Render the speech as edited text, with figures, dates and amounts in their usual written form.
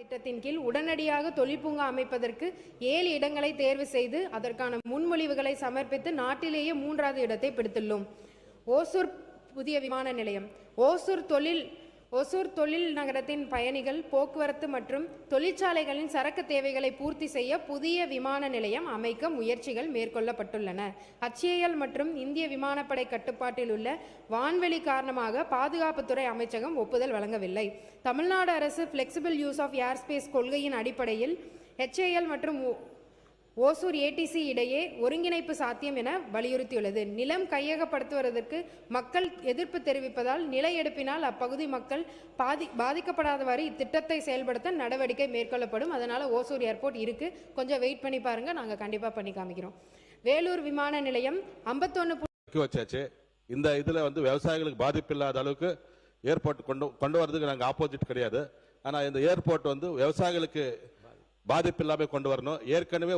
திட்டத்தின் கீழ் உடனடியாக தொழிற்பூங்கா அமைப்பதற்கு 7 இடங்களை தேர்வு செய்து அதற்கான முன்மொழிவுகளை சமர்ப்பித்து நாட்டிலேயே 3வது இடத்தை பிடித்துள்ளோம். ஓசூர் புதிய விமான நிலையம். ஓசூர் தொழில் நகரத்தின் பயணிகள் போக்குவரத்து மற்றும் தொழிற்சாலைகளின் சரக்கு தேவைகளை பூர்த்தி செய்ய புதிய விமான நிலையம் அமைக்க முயற்சிகள் மேற்கொள்ளப்பட்டுள்ளன. HAL மற்றும் இந்திய விமானப்படை கட்டுப்பாட்டில் உள்ள வான்வெளி காரணமாக பாதுகாப்புத்துறை அமைச்சகம் ஒப்புதல் வழங்கவில்லை. தமிழ்நாடு அரசு ஃபிளெக்சிபிள் யூஸ் ஆஃப் ஏர்ஸ்பேஸ் கொள்கையின் அடிப்படையில் HAL மற்றும் ஓசூர் ATC இடையே ஒருங்கிணைப்பு சாத்தியம் என வலியுறுத்தியுள்ளது. நிலம் கையகப்படுத்துவதற்கு மக்கள் எதிர்ப்பு தெரிவிப்பதால் நில எடுப்பினால் அப்பகுதி மக்கள் பாதிக்கப்படாதவாறு இத்திட்டத்தை செயல்படுத்த நடவடிக்கை மேற்கொள்ளப்படும். அதனால ஓசூர் ஏர்போர்ட் இருக்கு, கொஞ்சம் வெயிட் பண்ணி பாருங்க, நாங்கள் கண்டிப்பாக பண்ணி காமிக்கிறோம். வேலூர் விமான நிலையம் 51 வச்சாச்சு. இந்த இதில் விவசாயிகளுக்கு பாதிப்பு இல்லாத அளவுக்கு ஏர்போர்ட் கொண்டு வரதுக்கு நாங்கள் ஆப்போசிட் கிடையாது. ஆனால் இந்த ஏர்போர்ட் விவசாயிகளுக்கு பாதிப்பு இல்லாமல் கொண்டு வரணும். ஏற்கனவே